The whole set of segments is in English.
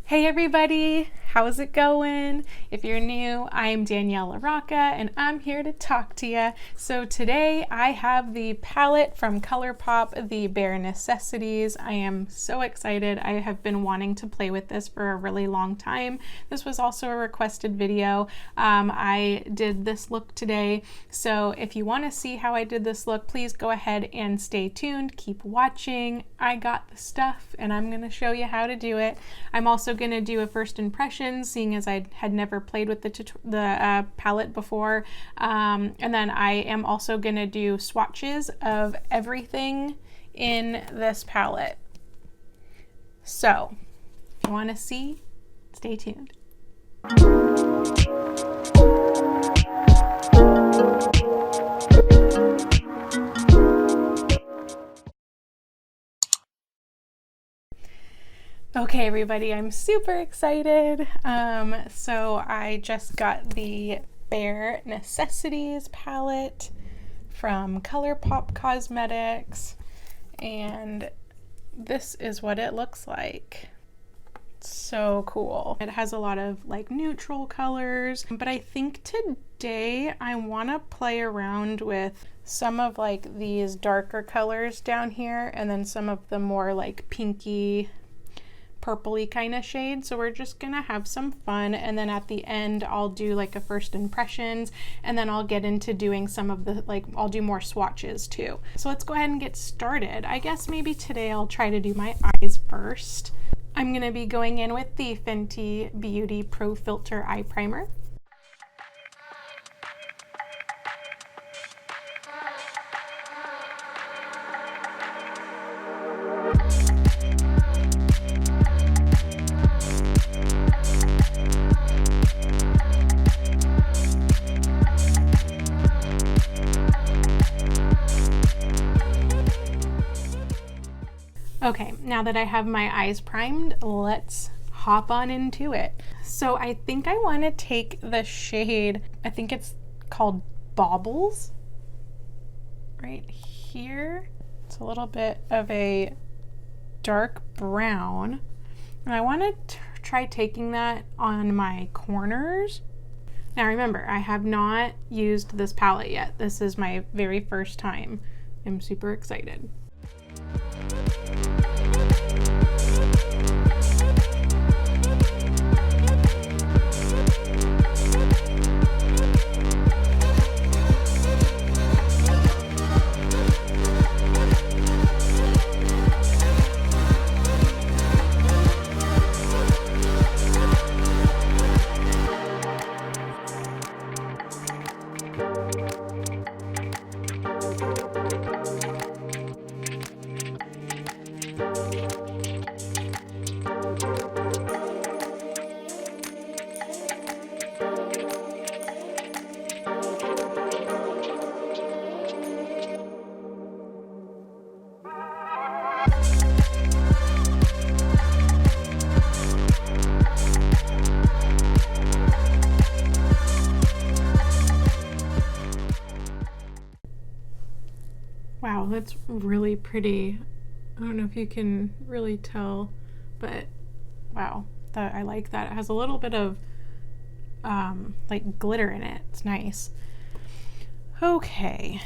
Hey everybody, how's it going? If you're new, I'm Danielle and I'm here to talk to you. So today I have the palette from Colourpop, the Bare Necessities. I am so excited. I have been wanting to play with this for a really long time. This was also a requested video. I did this look today. So if you want to see how I did this look, please go ahead and stay tuned. Keep watching. I got the stuff and I'm going to show you how to do it. I'm also going to do a first impression, seeing as I had never played with the palette before, and then I am also going to do swatches of everything in this palette. So if you want to see, stay tuned. Okay, everybody, I'm super excited. So I just got the Bare Necessities palette from Colourpop Cosmetics, and this is what it looks like. So cool. It has a lot of like neutral colors, but I think today I want to play around with some of like these darker colors down here and then some of the more like pinky purpley kind of shade. So we're just gonna have some fun, and then at the end I'll do like a first impressions, and then I'll get into doing some of the I'll do more swatches too. So let's go ahead and get started. I guess maybe today I'll try to do my eyes first. I'm gonna be going in with the Fenty Beauty Pro Filter Eye Primer. Okay, now that I have my eyes primed, let's hop on into it. So I think I want to take the shade, I think it's called Baubles, right here. It's a little bit of a dark brown, and I want to try taking that on my corners. Now remember, I have not used this palette yet. This is my very first time. I'm super excited. Wow, that's really pretty. I don't know if you can really tell, but wow, I like that. It has a little bit of like glitter in it. It's nice. Okay.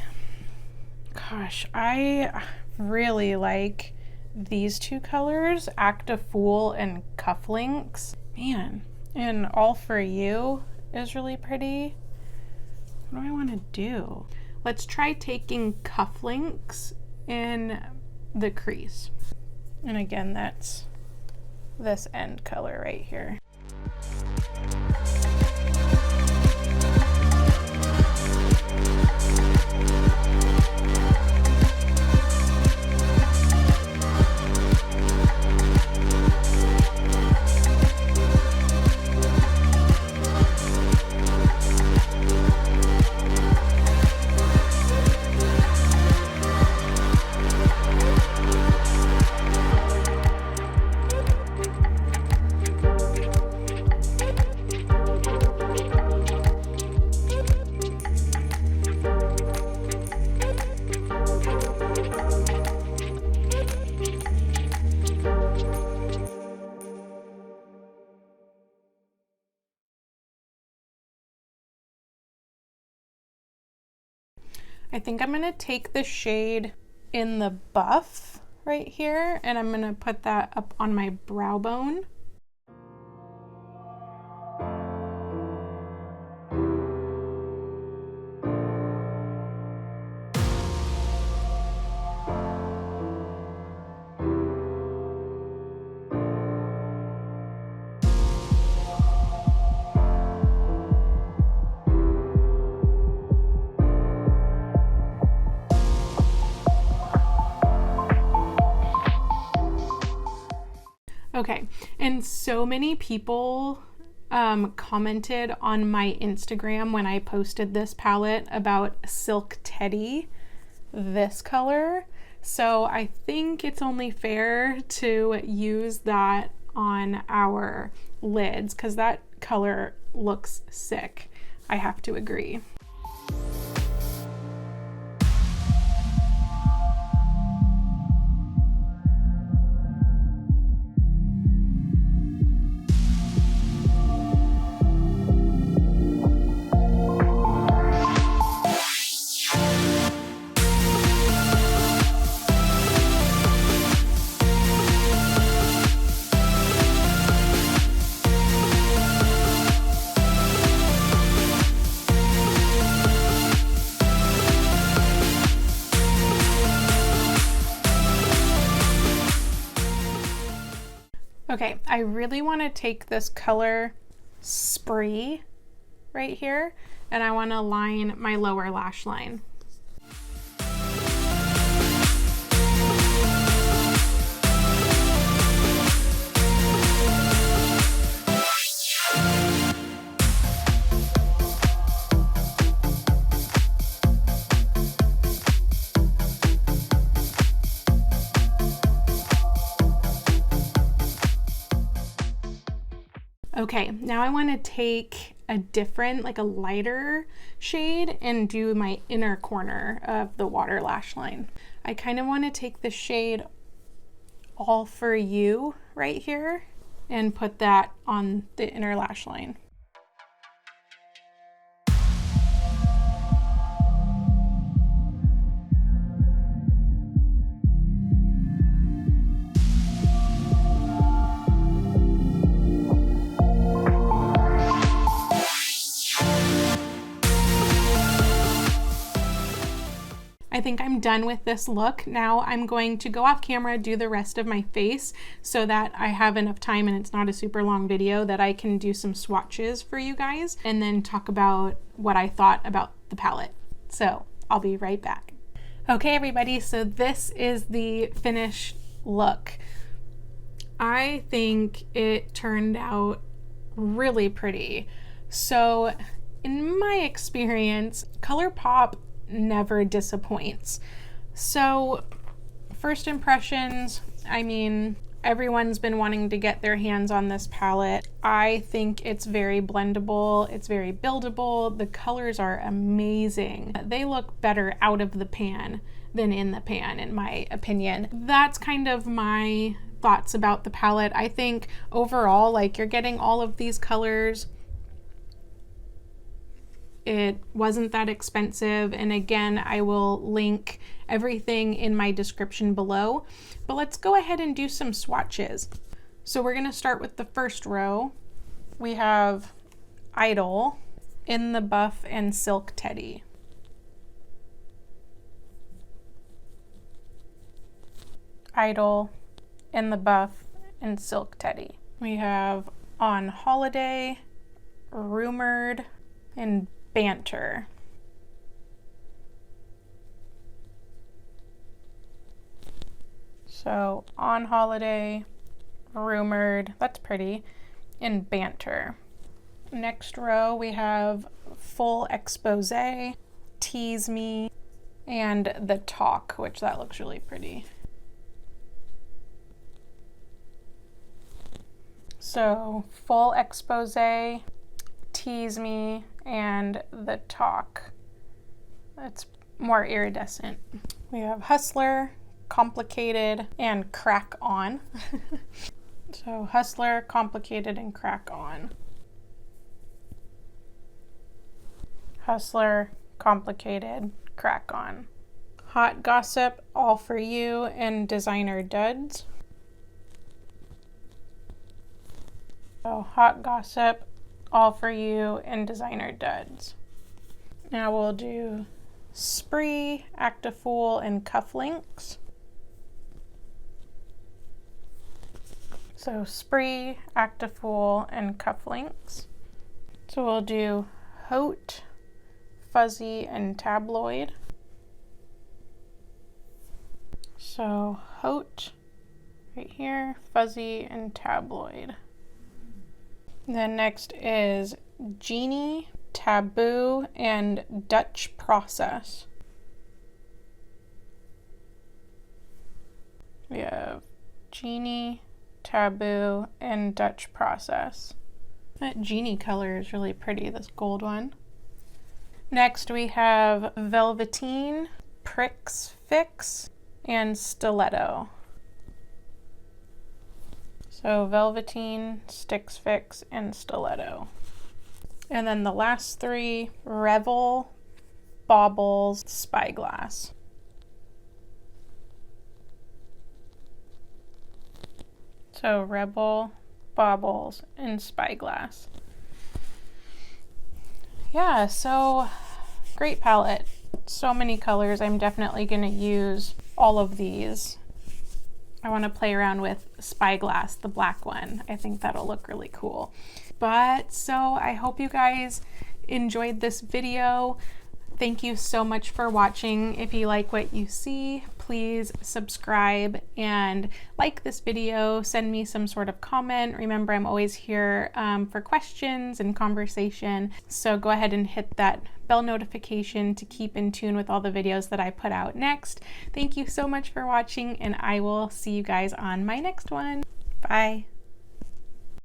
Gosh, I really like these two colors, Act a Fool and Cufflinks. Man, and All For You is really pretty. What do I want to do? Let's try taking Cufflinks in the crease. And again, that's this end color right here. I think I'm gonna take the shade In the Buff right here, and I'm gonna put that up on my brow bone. Okay, and so many people commented on my Instagram when I posted this palette about Silk Teddy, this color. So I think it's only fair to use that on our lids because that color looks sick. I have to agree. Okay, I really want to take this color Spree right here, and I want to line my lower lash line. Okay, now I want to take a different, like a lighter shade and do my inner corner of the water lash line. I kind of want to take the shade All For You right here and put that on the inner lash line. I think I'm done with this look. Now I'm going to go off camera, do the rest of my face so that I have enough time and it's not a super long video that I can do some swatches for you guys and then talk about what I thought about the palette. So I'll be right back. Okay, everybody, so this is the finished look. I think it turned out really pretty. So in my experience, Colourpop never disappoints. So first impressions, I mean, everyone's been wanting to get their hands on this palette. I think it's very blendable, it's very buildable, the colors are amazing. They look better out of the pan than in the pan, in my opinion. That's kind of my thoughts about the palette. I think overall, like, you're getting all of these colors. It wasn't that expensive, and again, I will link everything in my description below. But let's go ahead and do some swatches. So we're gonna start with the first row. We have Idol, In the Buff, and Silk Teddy. Idol, In the Buff, and Silk Teddy. We have On Holiday, Rumored, and Banter. So On Holiday, Rumored, that's pretty, and Banter. Next row we have Full Expose, Tease Me, and The Talk, which that looks really pretty. So Full Expose, Tease Me, and The Talk. That's more iridescent. We have Hustler, Complicated, and Crack On. So Hustler, Complicated, and Crack On. Hustler, Complicated, crack on. Hot Gossip, All For You, and Designer Duds. So Hot Gossip, All For You, and Designer Duds. Now we'll do Spree, Act a Fool, and Cufflinks. So Spree, Act a Fool, and Cufflinks. So we'll do Haute, Fuzzy, and Tabloid. So Haute right here, Fuzzy, and Tabloid. Then next is Genie, Taboo, and Dutch Process. We have Genie, Taboo, and Dutch Process. That Genie color is really pretty, this gold one. Next we have Velveteen, Pricks Fix, and Stiletto. So Velveteen, Stix Fix, and Stiletto. And then the last three, Revel, Baubles, Spyglass. So Rebel, Baubles, and Spyglass. Yeah, so great palette. So many colors. I'm definitely going to use all of these. I want to play around with Spyglass, the black one. I think that'll look really cool. But so I hope you guys enjoyed this video. Thank you so much for watching. If you like what you see, please subscribe and like this video. Send me some sort of comment. Remember, I'm always here for questions and conversation. So go ahead and hit that bell notification to keep in tune with all the videos that I put out next. Thank you so much for watching, and I will see you guys on my next one. Bye.